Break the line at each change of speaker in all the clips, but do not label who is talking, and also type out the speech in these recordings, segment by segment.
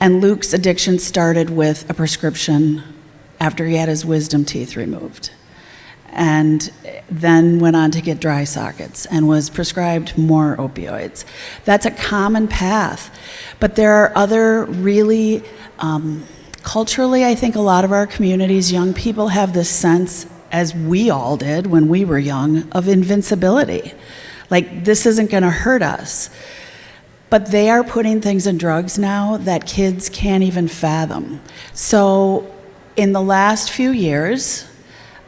And Luke's addiction started with a prescription after he had his wisdom teeth removed, and then went on to get dry sockets and was prescribed more opioids. That's a common path. But there are other really, culturally, I think a lot of our communities, young people have this sense, as we all did when we were young, of invincibility. Like, this isn't gonna hurt us. But they are putting things in drugs now that kids can't even fathom. So in the last few years,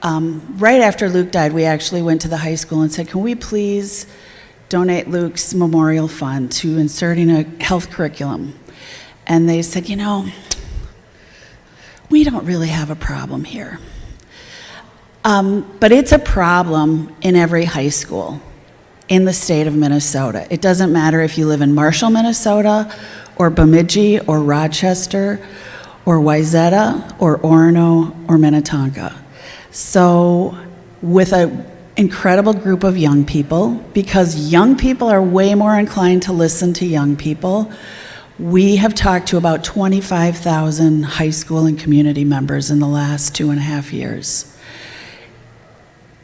right after Luke died, we actually went to the high school and said, can we please donate Luke's memorial fund to inserting a health curriculum? And they said, we don't really have a problem here. But it's a problem in every high school in the state of Minnesota. It doesn't matter if you live in Marshall, Minnesota, or Bemidji, or Rochester, or Wayzata, or Orono, or Minnetonka. So with an incredible group of young people, because young people are way more inclined to listen to young people, we have talked to about 25,000 high school and community members in the last 2.5 years.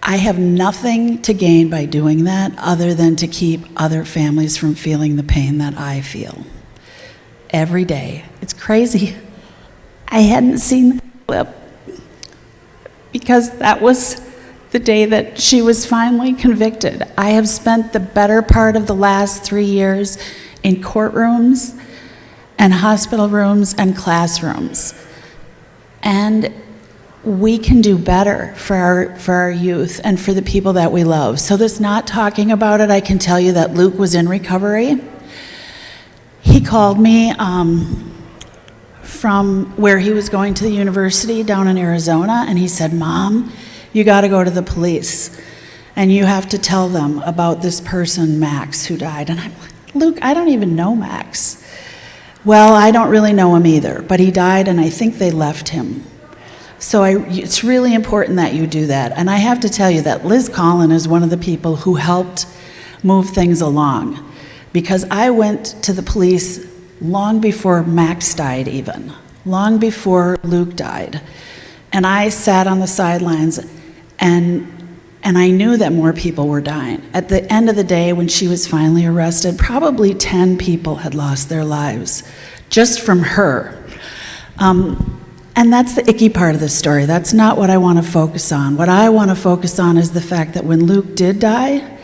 I have nothing to gain by doing that other than to keep other families from feeling the pain that I feel every day. It's crazy. I hadn't seen the clip because that was the day that she was finally convicted. I have spent the better part of the last 3 years in courtrooms and hospital rooms and classrooms. And we can do better for our youth and for the people that we love. So this not talking about it, I can tell you that Luke was in recovery. He called me from where he was going to the university down in Arizona, and he said, Mom, you gotta go to the police, and you have to tell them about this person, Max, who died. And I'm like, Luke, I don't even know Max. Well, I don't really know him either, but he died, and I think they left him. So it's really important that you do that. And I have to tell you that Liz Collin is one of the people who helped move things along, because I went to the police long before Max died even, long before Luke died. And I sat on the sidelines and I knew that more people were dying. At the end of the day, when she was finally arrested, probably 10 people had lost their lives just from her. And that's the icky part of the story. That's not what I want to focus on. What I want to focus on is the fact that when Luke did die,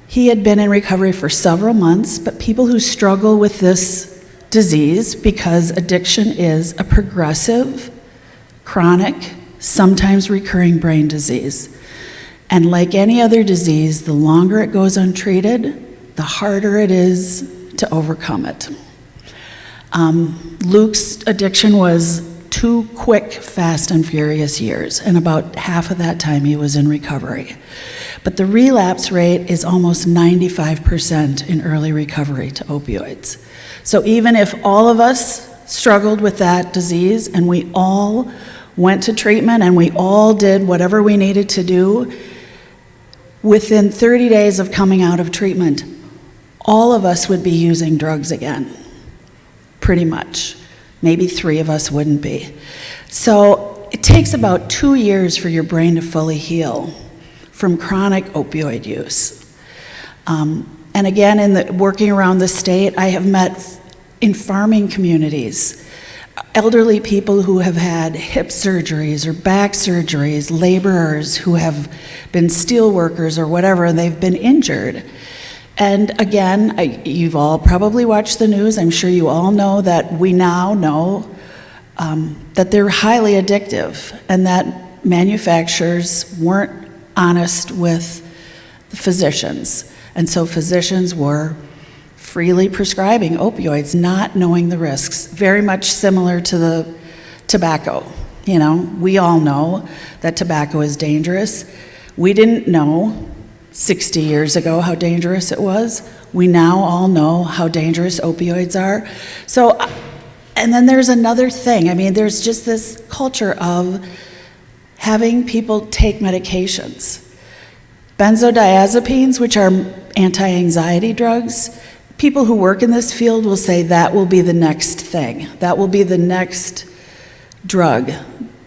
he had been in recovery for several months, but people who struggle with this disease, because addiction is a progressive, chronic, sometimes recurring brain disease. And like any other disease, the longer it goes untreated, the harder it is to overcome it. Luke's addiction was 2 quick, fast, and furious years, and about half of that time he was in recovery. But the relapse rate is almost 95% in early recovery to opioids. So even if all of us struggled with that disease and we all went to treatment and we all did whatever we needed to do, within 30 days of coming out of treatment, all of us would be using drugs again. Pretty much. Maybe 3 of us wouldn't be. So it takes about 2 years for your brain to fully heal from chronic opioid use. And again, in working around the state, I have met in farming communities, elderly people who have had hip surgeries or back surgeries, laborers who have been steel workers or whatever, and they've been injured. And again, you've all probably watched the news. I'm sure you all know that we now know that they're highly addictive and that manufacturers weren't honest with the physicians. And so physicians were freely prescribing opioids, not knowing the risks, very much similar to the tobacco. You know, we all know that tobacco is dangerous. We didn't know 60 years ago how dangerous it was. We now all know how dangerous opioids are. So, and then there's another thing. I mean, there's just this culture of having people take medications. Benzodiazepines, which are anti-anxiety drugs, people who work in this field will say that will be the next thing. That will be the next drug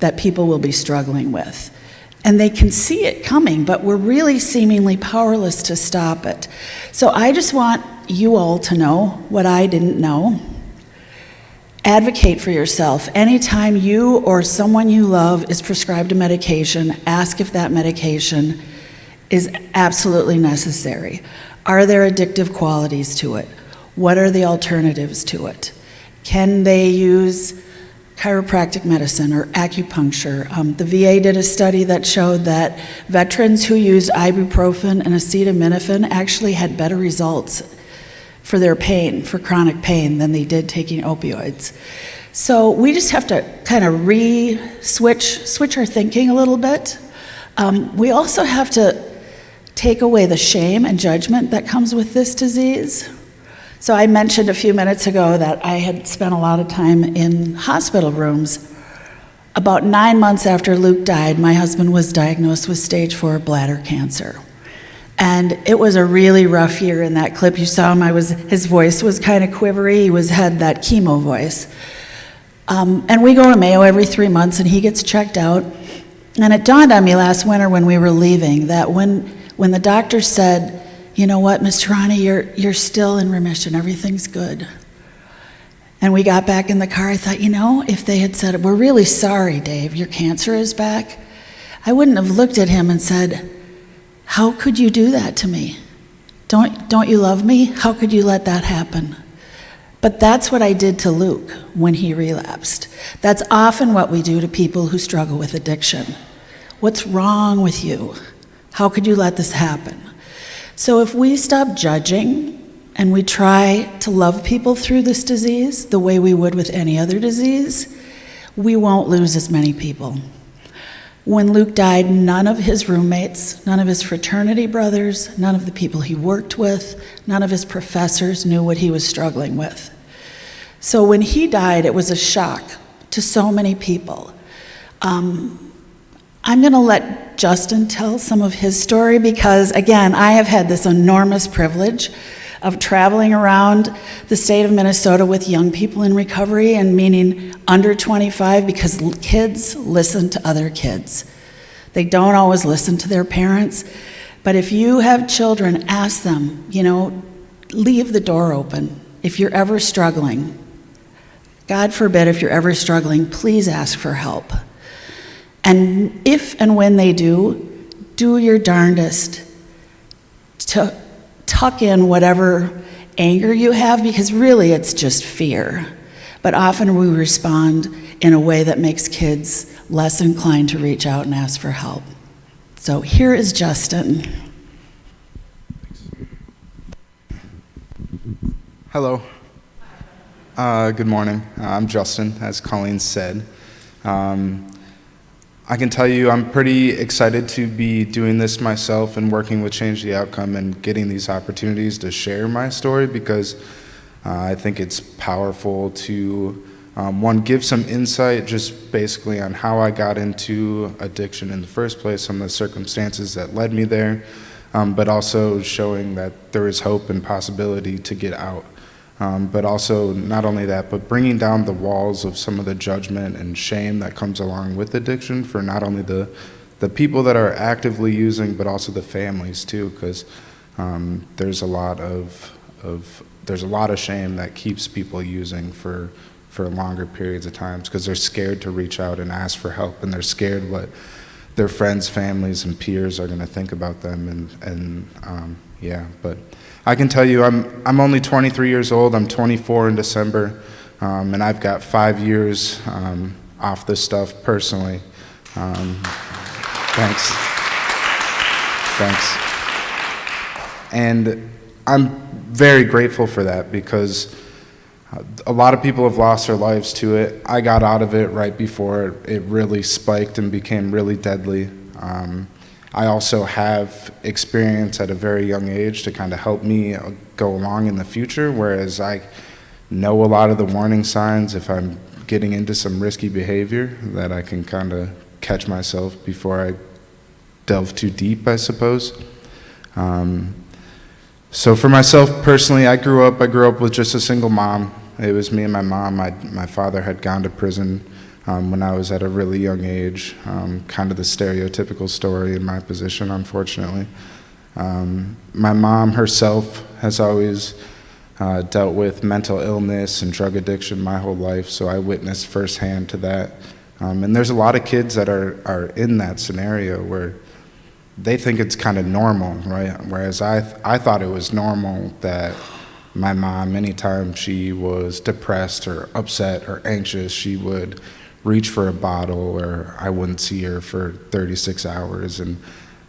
that people will be struggling with. And they can see it coming, but we're really seemingly powerless to stop it. So I just want you all to know what I didn't know. Advocate for yourself. Anytime you or someone you love is prescribed a medication, ask if that medication is absolutely necessary. Are there addictive qualities to it? What are the alternatives to it? Can they use chiropractic medicine or acupuncture? The VA did a study that showed that veterans who used ibuprofen and acetaminophen actually had better results for their pain, for chronic pain, than they did taking opioids. So we just have to kind of switch our thinking a little bit. We also have to take away the shame and judgment that comes with this disease. So I mentioned a few minutes ago that I had spent a lot of time in hospital rooms. About 9 months after Luke died, my husband was diagnosed with stage 4 bladder cancer. And it was a really rough year. In that clip you saw him, his voice was kind of quivery. He had that chemo voice. And we go to Mayo every 3 months, and he gets checked out. And it dawned on me last winter when we were leaving that when the doctor said, you know what, Mr. Ronnie, you're still in remission, everything's good. And we got back in the car, I thought, if they had said, we're really sorry, Dave, your cancer is back, I wouldn't have looked at him and said, how could you do that to me? Don't you love me? How could you let that happen? But that's what I did to Luke when he relapsed. That's often what we do to people who struggle with addiction. What's wrong with you? How could you let this happen? So if we stop judging and we try to love people through this disease the way we would with any other disease, we won't lose as many people. When Luke died, none of his roommates, none of his fraternity brothers, none of the people he worked with, none of his professors knew what he was struggling with. So when he died, it was a shock to so many people. I'm going to let Justin tell some of his story because, again, I have had this enormous privilege of traveling around the state of Minnesota with young people in recovery, and meaning under 25, because kids listen to other kids. They don't always listen to their parents, but if you have children, ask them, leave the door open. If you're ever struggling, God forbid if you're ever struggling, please ask for help. And if and when they do your darndest to tuck in whatever anger you have, because really it's just fear. But often we respond in a way that makes kids less inclined to reach out and ask for help. So here is Justin.
Hello. Good morning. I'm Justin, as Colleen said. I can tell you I'm pretty excited to be doing this myself and working with Change the Outcome and getting these opportunities to share my story, because I think it's powerful to, one, give some insight just basically on how I got into addiction in the first place, some of the circumstances that led me there, but also showing that there is hope and possibility to get out. But also, not only that, but bringing down the walls of some of the judgment and shame that comes along with addiction for not only the people that are actively using, but also the families too, because there's a lot of shame that keeps people using for longer periods of times, because they're scared to reach out and ask for help, and they're scared what their friends, families, and peers are going to think about them, but I can tell you I'm only 23 years old. I'm 24 in December, and I've got 5 years off this stuff personally. Thanks. And I'm very grateful for that, because a lot of people have lost their lives to it. I got out of it right before it really spiked and became really deadly. I also have experience at a very young age to kind of help me go along in the future, whereas I know a lot of the warning signs if I'm getting into some risky behavior, that I can kind of catch myself before I delve too deep, I suppose. So for myself personally, I grew up with just a single mom. It was me and my mom. My father had gone to prison when I was at a really young age, kind of the stereotypical story in my position, unfortunately. My mom herself has always dealt with mental illness and drug addiction my whole life, so I witnessed firsthand to that. And there's a lot of kids that are in that scenario where they think it's kind of normal, right? Whereas I thought it was normal that my mom, anytime she was depressed or upset or anxious, she would reach for a bottle, or I wouldn't see her for 36 hours. And,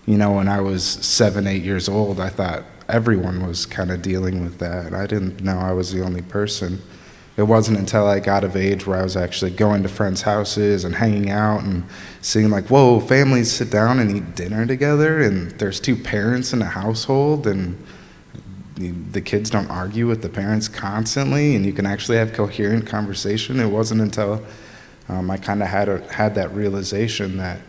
when I was 7, 8 years old, I thought everyone was kind of dealing with that. I didn't know I was the only person. It wasn't until I got of age where I was actually going to friends' houses and hanging out and seeing like, whoa, families sit down and eat dinner together, and there's 2 parents in a household, and the kids don't argue with the parents constantly, and you can actually have coherent conversation. It wasn't until I kind of had that realization that,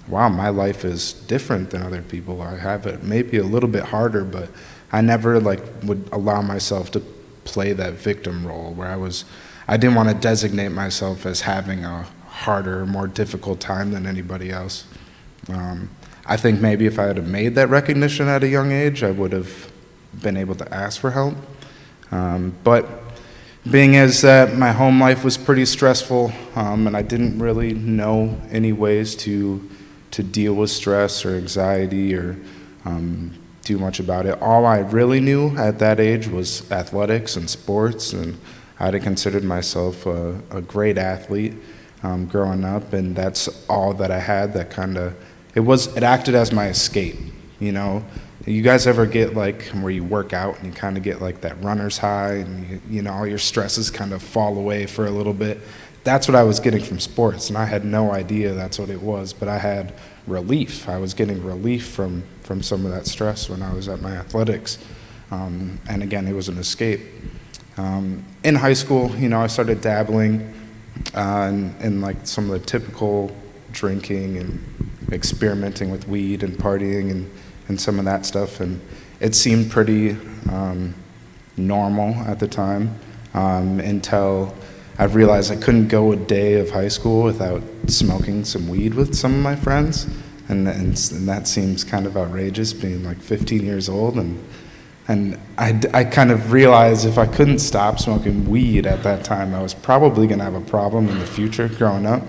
wow, my life is different than other people. I have it maybe a little bit harder, but I never would allow myself to play that victim role where I didn't want to designate myself as having a harder, more difficult time than anybody else. I think maybe if I had have made that recognition at a young age, I would have been able to ask for help. But being as that my home life was pretty stressful, and I didn't really know any ways to deal with stress or anxiety or do much about it. All I really knew at that age was athletics and sports, and I'd have considered myself a great athlete growing up, and that's all that I had. That it acted as my escape. You guys ever get where you work out and you kind of get that runner's high, and all your stresses kind of fall away for a little bit? That's what I was getting from sports, and I had no idea that's what it was, but I had relief. I was getting relief from some of that stress when I was at my athletics. And again, it was an escape. In high school, I started dabbling in some of the typical drinking and experimenting with weed and partying and some of that stuff, and it seemed pretty normal at the time until I realized I couldn't go a day of high school without smoking some weed with some of my friends, and that seems kind of outrageous, being 15 years old, and I kind of realized if I couldn't stop smoking weed at that time, I was probably going to have a problem in the future growing up.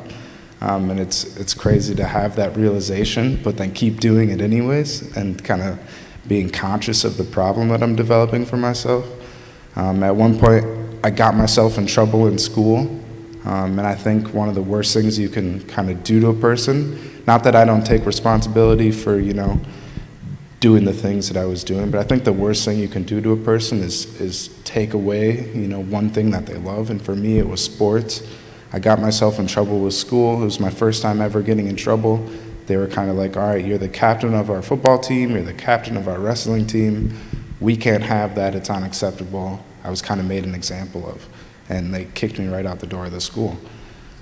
And it's crazy to have that realization, but then keep doing it anyways, and kind of being conscious of the problem that I'm developing for myself. At one point, I got myself in trouble in school, and I think one of the worst things you can kind of do to a person, not that I don't take responsibility for, doing the things that I was doing, but I think the worst thing you can do to a person is take away, one thing that they love, and for me, it was sports. I got myself in trouble with school. It was my first time ever getting in trouble. They were kind of like, all right, you're the captain of our football team, you're the captain of our wrestling team. We can't have that, it's unacceptable. I was kind of made an example of, and they kicked me right out the door of the school.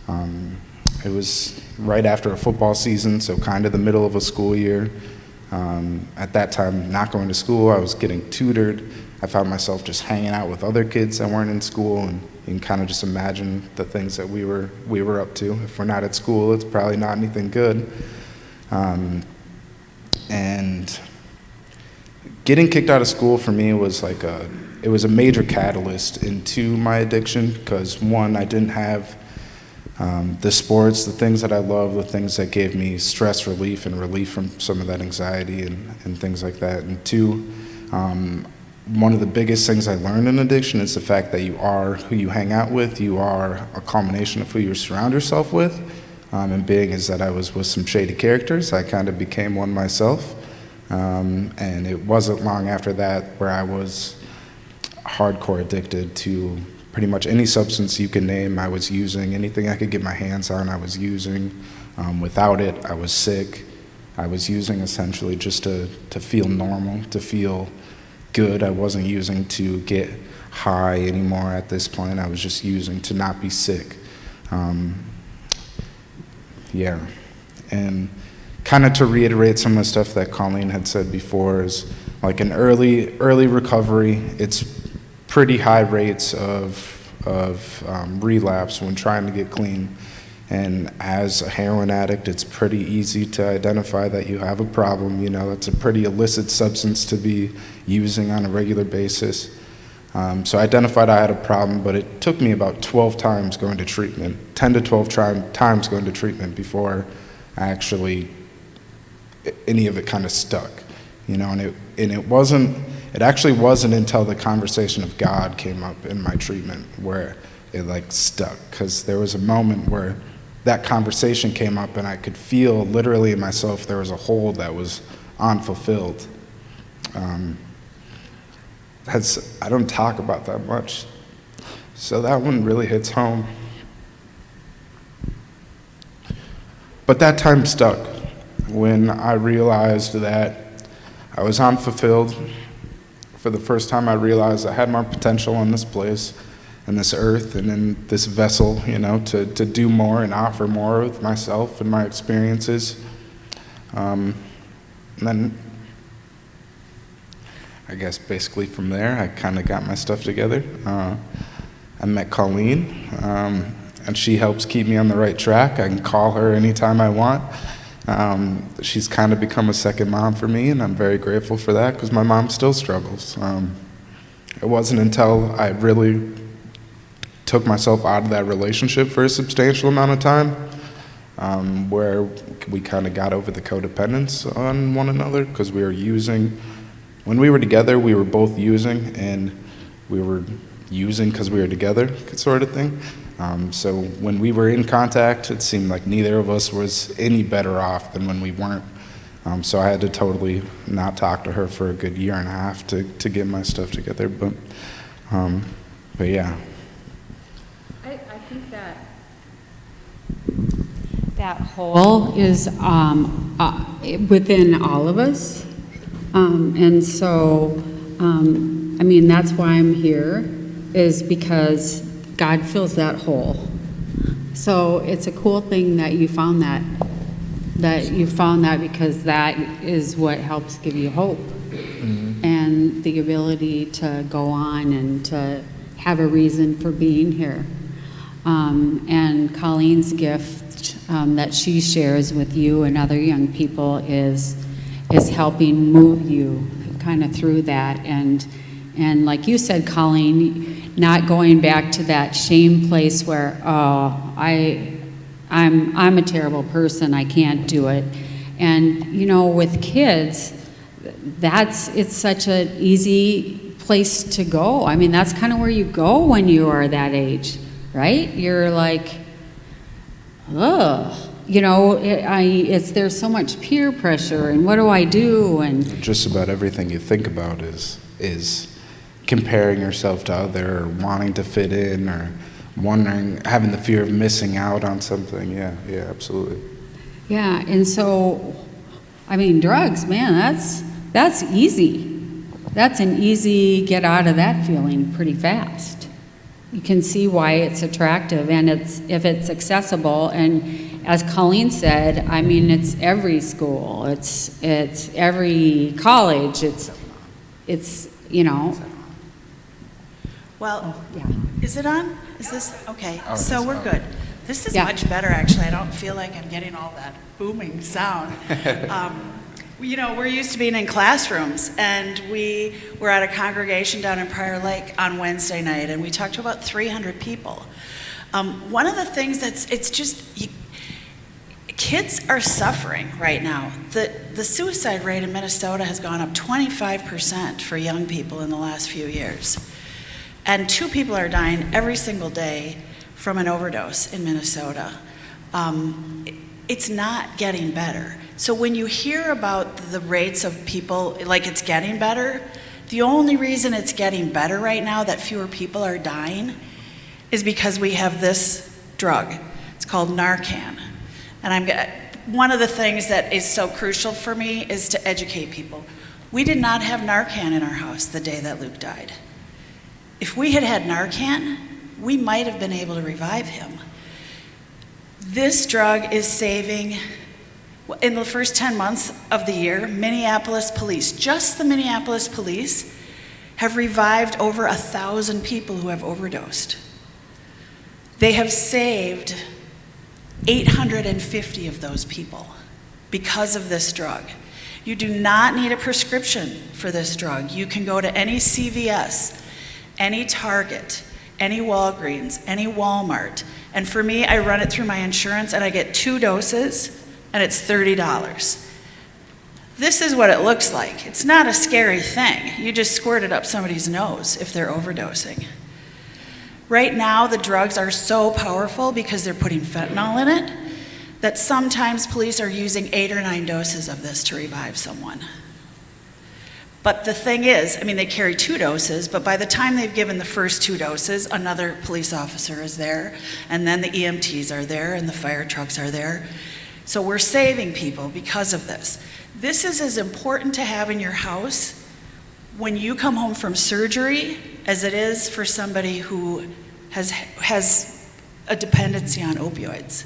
It was right after a football season, so kind of the middle of a school year. At that time, not going to school, I was getting tutored. I found myself just hanging out with other kids that weren't in school, and you can kind of just imagine the things that we were up to. If we're not at school, it's probably not anything good. And getting kicked out of school for me was it was a major catalyst into my addiction, because one, I didn't have the sports, the things that I love, the things that gave me stress relief and relief from some of that anxiety and things like that. And two, one of the biggest things I learned in addiction is the fact that you are who you hang out with. You are a culmination of who you surround yourself with. And being is that I was with some shady characters, I kind of became one myself. And it wasn't long after that where I was hardcore addicted to pretty much any substance you can name. I was using anything I could get my hands on, I was using. Without it, I was sick. I was using essentially just to feel normal, to feel good. I wasn't using to get high anymore at this point. I was just using to not be sick. And kind of to reiterate some of the stuff that Colleen had said before is like in early recovery, it's pretty high rates of relapse when trying to get clean. And as a heroin addict, it's pretty easy to identify that you have a problem. You know, it's a pretty illicit substance to be using on a regular basis. So I identified I had a problem, but it took me about 12 times going to treatment, 10 to 12 times going to treatment before any of it kind of stuck. You know, it actually wasn't until the conversation of God came up in my treatment where it like stuck, because there was a moment where that conversation came up and I could feel literally in myself there was a hole that was unfulfilled. I don't talk about that much, so that one really hits home. But that time stuck when I realized that I was unfulfilled. For the first time, I realized I had more potential in this place, in this earth, and in this vessel, you know, to do more and offer more with myself and my experiences. And then, I guess basically from there, I kind of got my stuff together. I met Colleen, and she helps keep me on the right track. I can call her anytime I want. She's kind of become a second mom for me, and I'm very grateful for that because my mom still struggles. It wasn't until I really took myself out of that relationship for a substantial amount of time where we kind of got over the codependence on one another, because we were using. When we were together, we were both using, and we were using because we were together, sort of thing. So when we were in contact, it seemed like neither of us was any better off than when we weren't. So I had to totally not talk to her for a good year and a half to get my stuff together. But yeah.
I think that hole is within all of us. And so, I mean, that's why I'm here, is because God fills that hole. So it's a cool thing that you found that because that is what helps give you hope. Mm-hmm. And the ability to go on and to have a reason for being here. And Colleen's gift that she shares with you and other young people is helping move you kind of through that. And like you said, Colleen, not going back to that shame place where, I'm a terrible person, I can't do it. And you know, with kids, it's such an easy place to go. I mean, that's kind of where you go when you are that age, right? You're like, ugh. You know, there's so much peer pressure, and what do I do? And
just about everything you think about is comparing yourself to other, or wanting to fit in, or wondering, having the fear of missing out on something. Yeah, absolutely.
Yeah, and so, I mean, drugs, man, that's easy. That's an easy get out of that feeling pretty fast. You can see why it's attractive, and if it's accessible. And as Colleen said, I mean, it's every school, it's every college, it's you know.
Well,
yeah.
Is it on? Is this okay?
Oh,
so we're good. This is much better, actually. I don't feel like I'm getting all that booming sound. You know, we're used to being in classrooms, and we were at a congregation down in Prior Lake on Wednesday night, and we talked to about 300 people. One of the things kids are suffering right now. The suicide rate in Minnesota has gone up 25% for young people in the last few years. And 2 people are dying every single day from an overdose in Minnesota. It's not getting better. So when you hear about the rates of people, like it's getting better, the only reason it's getting better right now, that fewer people are dying, is because we have this drug. It's called Narcan. And one of the things that is so crucial for me is to educate people. We did not have Narcan in our house the day that Luke died. If we had had Narcan, we might have been able to revive him. This drug is saving In the first 10 months of the year, Minneapolis police, just the Minneapolis police, have revived over 1,000 people who have overdosed. They have saved 850 of those people because of this drug. You do not need a prescription for this drug. You can go to any CVS, any Target, any Walgreens, any Walmart. And for me, I run it through my insurance and I get 2 doses and it's $30. This is what it looks like. It's not a scary thing. You just squirt it up somebody's nose if they're overdosing. Right now, the drugs are so powerful because they're putting fentanyl in it that sometimes police are using 8 or 9 doses of this to revive someone. But the thing is, I mean, they carry 2 doses, but by the time they've given the first 2 doses, another police officer is there, and then the EMTs are there, and the fire trucks are there. So we're saving people because of this. This is as important to have in your house when you come home from surgery as it is for somebody who has a dependency on opioids.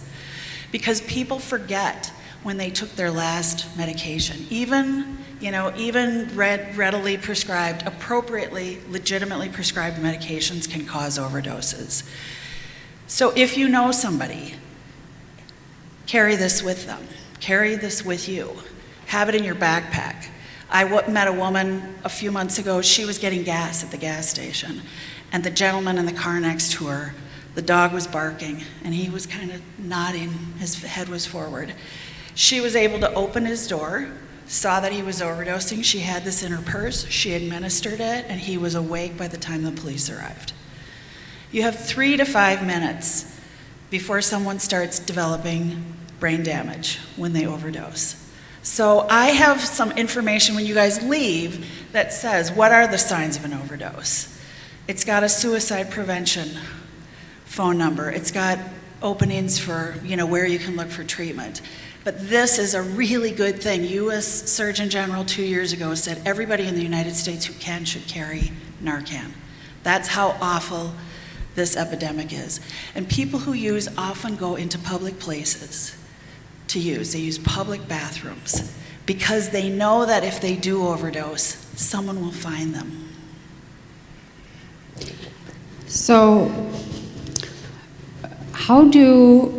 Because people forget when they took their last medication. Even readily prescribed, appropriately, legitimately prescribed medications can cause overdoses. So if you know somebody, carry this with them. Carry this with you. Have it in your backpack. I met a woman a few months ago. She was getting gas at the gas station. And the gentleman in the car next to her, the dog was barking, and he was kind of nodding. His head was forward. She was able to open his door, saw that he was overdosing. She had this in her purse. She administered it, and he was awake by the time the police arrived. You have 3 to 5 minutes before someone starts developing brain damage when they overdose. So I have some information when you guys leave that says, what are the signs of an overdose? It's got a suicide prevention phone number. It's got openings for, where you can look for treatment. But this is a really good thing. U.S. Surgeon General 2 years ago said everybody in the United States who can should carry Narcan. That's how awful this epidemic is. And people who use often go into public places to use. They use public bathrooms because they know that if they do overdose, someone will find them.
So, how do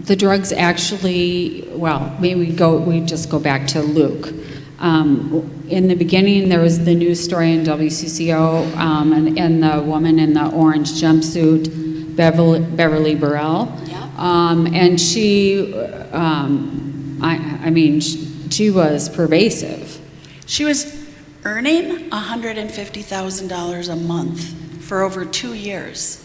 the drugs actually, we just go back to Luke. In the beginning, there was the news story in WCCO, and the woman in the orange jumpsuit, Beverly Burrell.
Yeah.
And she, she was pervasive.
She was earning $150,000 a month for over 2 years.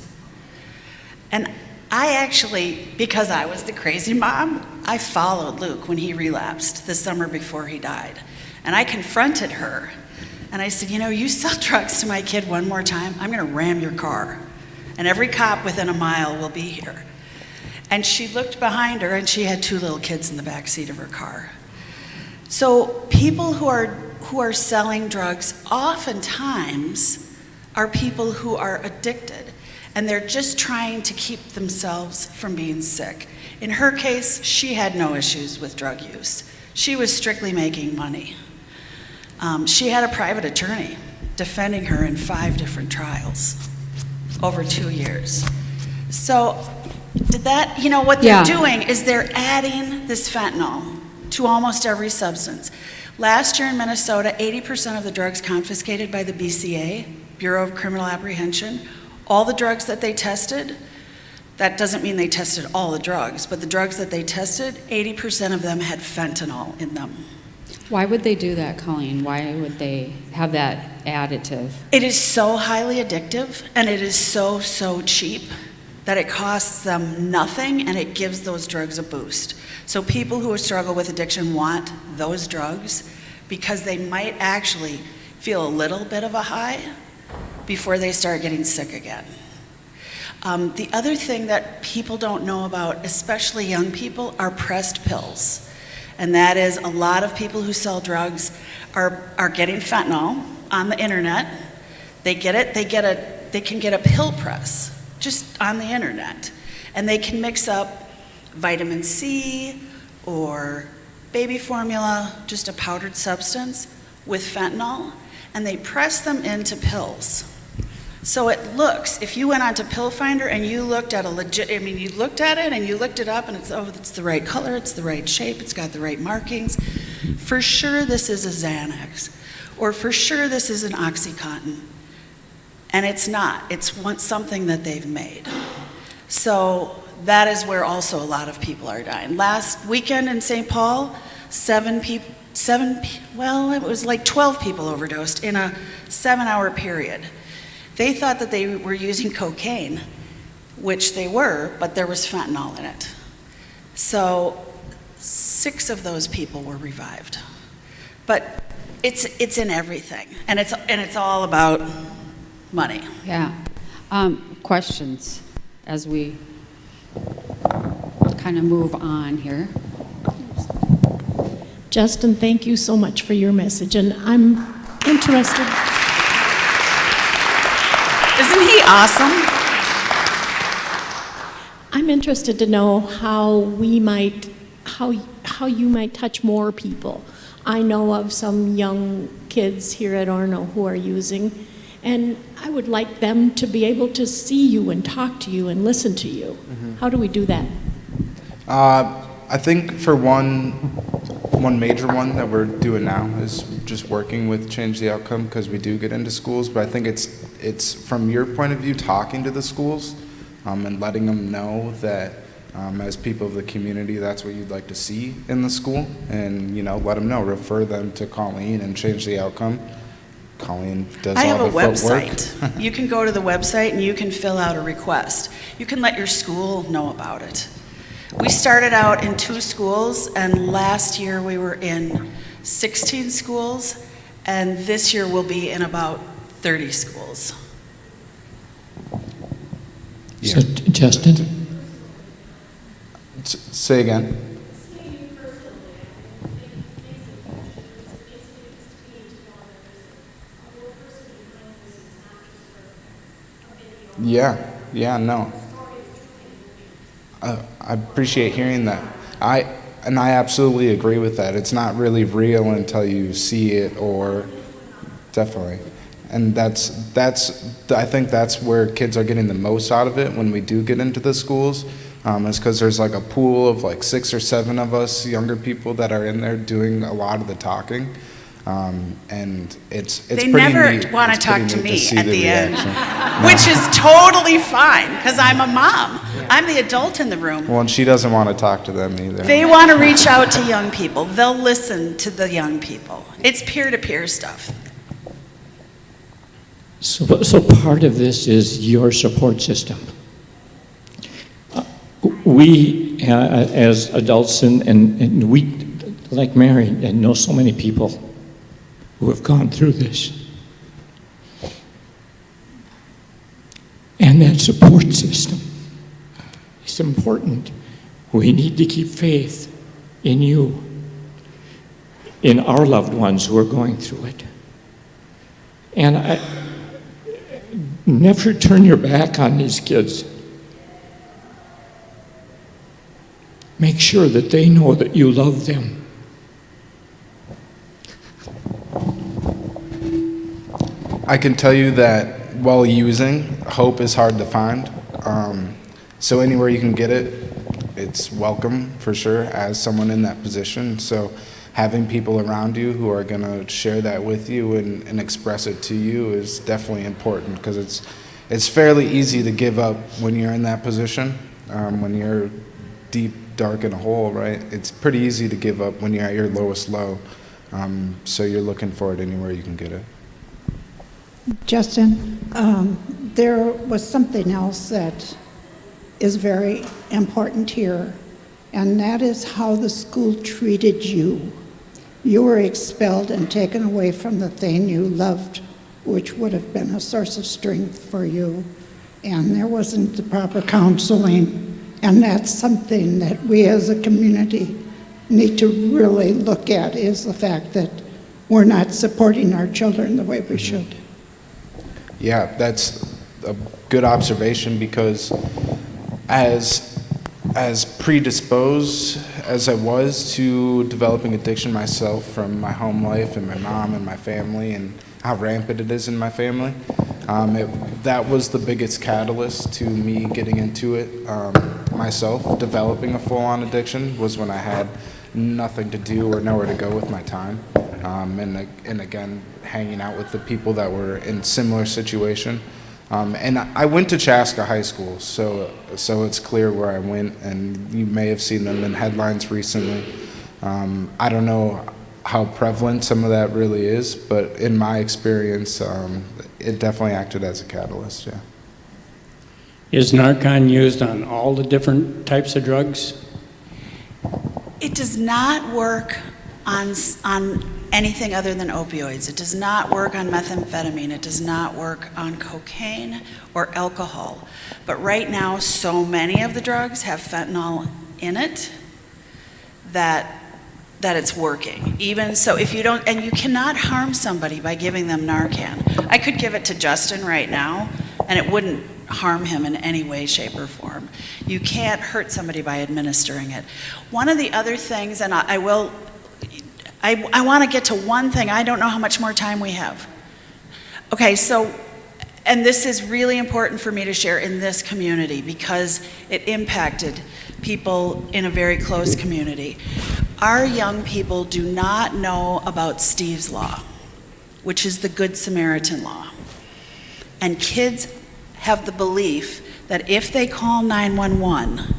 And I actually, because I was the crazy mom, I followed Luke when he relapsed the summer before he died. And I confronted her. And I said, you sell drugs to my kid one more time, I'm going to ram your car. And every cop within a mile will be here. And she looked behind her, and she had 2 little kids in the back seat of her car. So people who are selling drugs oftentimes are people who are addicted, and they're just trying to keep themselves from being sick. In her case, she had no issues with drug use. She was strictly making money. She had a private attorney defending her in 5 different trials over 2 years. So what they're doing is they're adding this fentanyl to almost every substance. Last year in Minnesota, 80% of the drugs confiscated by the BCA, Bureau of Criminal Apprehension, all the drugs that they tested, that doesn't mean they tested all the drugs, but the drugs that they tested, 80% of them had fentanyl in them.
Why would they do that, Colleen? Why would they have that additive?
It is so highly addictive, and it is so, so cheap that it costs them nothing, and it gives those drugs a boost. So people who struggle with addiction want those drugs because they might actually feel a little bit of a high before they start getting sick again. The other thing that people don't know about, especially young people, are pressed pills. And that is a lot of people who sell drugs are getting fentanyl on the internet. They can get a pill press just on the internet. And they can mix up vitamin C or baby formula, just a powdered substance with fentanyl, and they press them into pills. So it looks, if you went onto Pill Finder and you looked at you looked at it and you looked it up and it's the right color, it's the right shape, it's got the right markings. For sure this is a Xanax, or for sure this is an OxyContin. And it's not, it's something that they've made. So that is where also a lot of people are dying. Last weekend in St. Paul, 12 people overdosed in a 7-hour period. They thought that they were using cocaine, which they were, but there was fentanyl in it. So 6 of those people were revived. But it's in everything, and it's all about money.
Yeah. Questions as we kind of move on here.
Justin, thank you so much for your message, and I'm interested.
Isn't he awesome?
I'm interested to know how you might touch more people. I know of some young kids here at Orono who are using, and I would like them to be able to see you and talk to you and listen to you. Mm-hmm. How do we do that?
I think for one major one that we're doing now is just working with Change the Outcome, because we do get into schools, but I think it's from your point of view, talking to the schools and letting them know that as people of the community, that's what you'd like to see in the school, and let them know, refer them to Colleen and Change the Outcome. Colleen does
I have
all
a
the footwork.
website. You can go to the website and you can fill out a request. You can let your school know about it. We started out in 2 schools, and last year we were in 16 schools, and this year we'll be in about 30 schools.
Yeah. So, Justin?
Say again. Yeah, no. I appreciate hearing that. I absolutely agree with that. It's not really real until you see it, or definitely. And I think that's where kids are getting the most out of it when we do get into the schools, is because there's like a pool of like 6 or 7 of us younger people that are in there doing a lot of the talking. And it's
they
pretty
never
neat.
want to
It's
talk
pretty
to
neat
me
see
at
the
the end,
reaction.
which is totally fine, because I'm a mom. I'm the adult in the room.
Well, and she doesn't want to talk to them either.
They want to reach out to young people. They'll listen to the young people. It's peer-to-peer stuff.
So part of this is your support system. We, as adults, and we, like Mary, and know so many people who have gone through this. And that support system is important. We need to keep faith in you, in our loved ones who are going through it. And never turn your back on these kids. Make sure that they know that you love them.
I can tell you that while using, hope is hard to find. So anywhere you can get it, it's welcome for sure as someone in that position. So having people around you who are going to share that with you and express it to you is definitely important, because it's fairly easy to give up when you're in that position, when you're deep, dark in a hole, right? It's pretty easy to give up when you're at your lowest low. So you're looking for it anywhere you can get it.
Justin, there was something else that is very important here, and that is how the school treated you. You were expelled and taken away from the thing you loved, which would have been a source of strength for you, and there wasn't the proper counseling, and that's something that we as a community need to really look at, is the fact that we're not supporting our children the way we should.
Yeah, that's a good observation, because as predisposed as I was to developing addiction myself from my home life and my mom and my family and how rampant it is in my family. That was the biggest catalyst to me getting into it myself. Developing a full-on addiction was when I had nothing to do or nowhere to go with my time. And again, hanging out with the people that were in similar situation. And I went to Chaska High School, so it's clear where I went, and you may have seen them in headlines recently. I don't know how prevalent some of that really is, but in my experience, it definitely acted as a catalyst, yeah.
Is Narcan used on all the different types of drugs?
It does not work on anything other than opioids. It does not work on methamphetamine. It does not work on cocaine or alcohol. But right now, so many of the drugs have fentanyl in it that it's working. Even so, if you don't, and you cannot harm somebody by giving them Narcan. I could give it to Justin right now, and it wouldn't harm him in any way, shape, or form. You can't hurt somebody by administering it. One of the other things, and I want to get to one thing. I don't know how much more time we have. Okay, so, and this is really important for me to share in this community because it impacted people in a very close community. Our young people do not know about Steve's Law, which is the Good Samaritan Law. And kids have the belief that if they call 911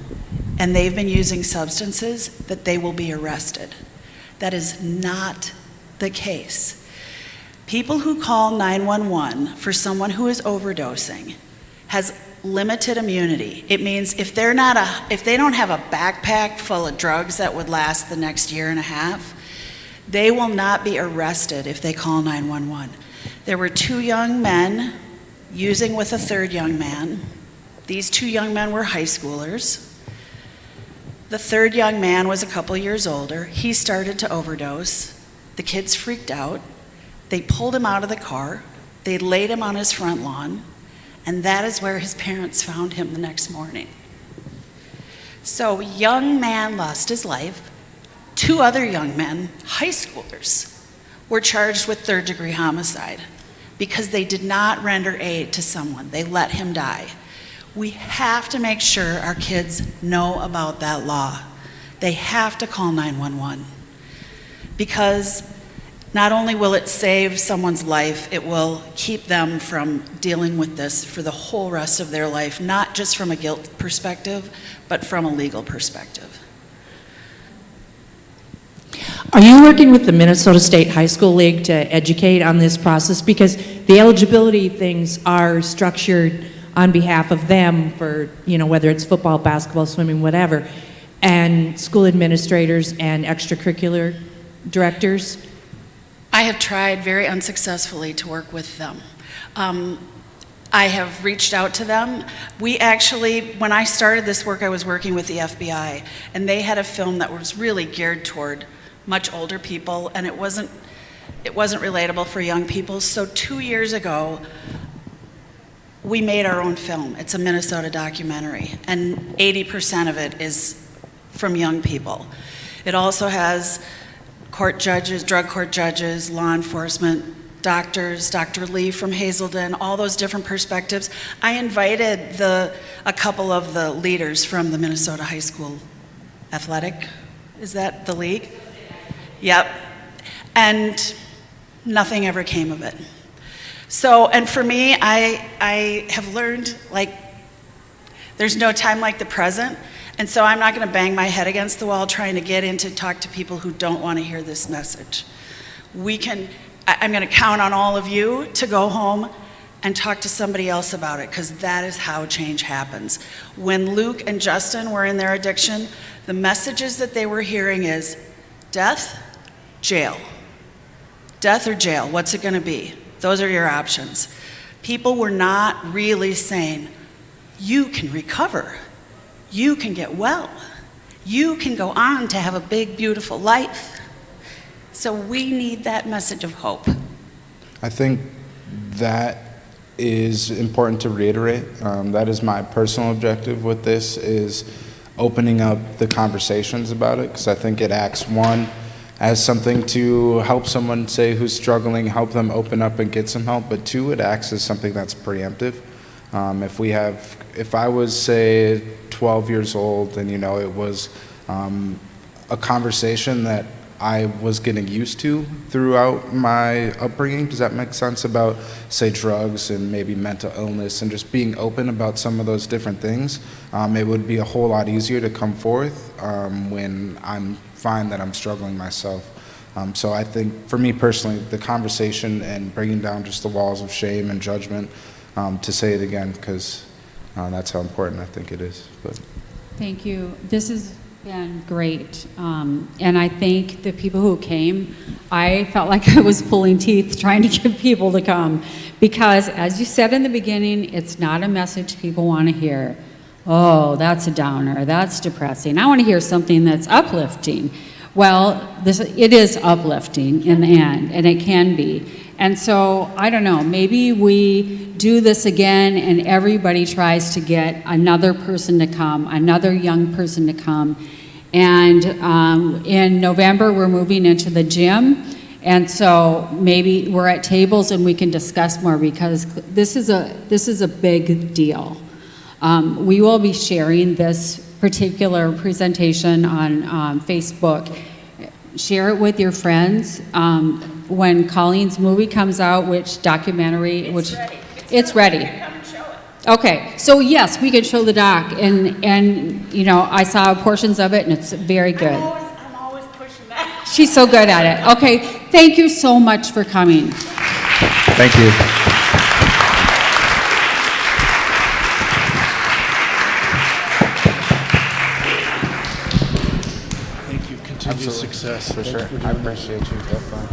and they've been using substances, that they will be arrested. That is not the case. People who call 911 for someone who is overdosing has limited immunity. It means if they don't have a backpack full of drugs that would last the next year and a half, they will not be arrested if they call 911. There were 2 young men using with a 3rd young man. These 2 young men were high schoolers. The 3rd young man was a couple years older. He started to overdose. The kids freaked out. They pulled him out of the car. They laid him on his front lawn. And that is where his parents found him the next morning. So, young man lost his life. 2 other young men, high schoolers, were charged with 3rd-degree homicide because they did not render aid to someone. They let him die. We have to make sure our kids know about that law. They have to call 911 because not only will it save someone's life, it will keep them from dealing with this for the whole rest of their life, not just from a guilt perspective, but from a legal perspective.
Are you working with the Minnesota State High School League to educate on this process? Because the eligibility things are structured on behalf of them for, whether it's football, basketball, swimming, whatever, and school administrators and extracurricular directors.
I have tried very unsuccessfully to work with them. I have reached out to them. We actually, when I started this work, I was working with the FBI, and they had a film that was really geared toward much older people, and it wasn't relatable for young people. So 2 years ago, we made our own film. It's a Minnesota documentary, and 80% of it is from young people. It also has court judges, drug court judges, law enforcement, doctors, Dr. Lee from Hazelden, all those different perspectives. I invited a couple of the leaders from the Minnesota High School Athletic. Is that the league? Yep. And nothing ever came of it. So, and for me, I have learned, there's no time like the present. And so I'm not going to bang my head against the wall trying to get in to talk to people who don't want to hear this message. I'm going to count on all of you to go home and talk to somebody else about it, because that is how change happens. When Luke and Justin were in their addiction, the messages that they were hearing is death, jail. Death or jail, what's it going to be? Those are your options. People were not really saying, you can recover. You can get well. You can go on to have a big, beautiful life. So we need that message of hope.
I think that is important to reiterate. That is my personal objective with this is opening up the conversations about it, because I think it acts, one, as something to help someone, say, who's struggling, help them open up and get some help, but two, it acts as something that's preemptive. If I was, say, 12 years old and, it was a conversation that I was getting used to throughout my upbringing, does that make sense, about, say, drugs and maybe mental illness, and just being open about some of those different things, it would be a whole lot easier to come forth when I'm find that I'm struggling myself. So I think, for me personally, the conversation and bringing down just the walls of shame and judgment, to say it again, because that's how important I think it is. But
Thank you. This has been great. And I think the people who came, I felt like I was pulling teeth trying to get people to come. Because, as you said in the beginning, it's not a message people want to hear. Oh, that's a downer, that's depressing. I want to hear something that's uplifting. Well, it is uplifting in the end, and it can be. And so, I don't know, maybe we do this again and everybody tries to get another person to come, another young person to come. And in November, we're moving into the gym. And so maybe we're at tables and we can discuss more, because this is a big deal. We will be sharing this particular presentation on Facebook. Share it with your friends. When Colleen's movie comes out, which documentary, it's ready. Come and show it. Okay, so yes, we can show the doc, and I saw portions of it, and it's very good.
I'm always pushing that.
She's so good at it. Okay, thank you so much for coming.
thank you.
Thank you. Continued success.
For sure. I appreciate you. Have fun.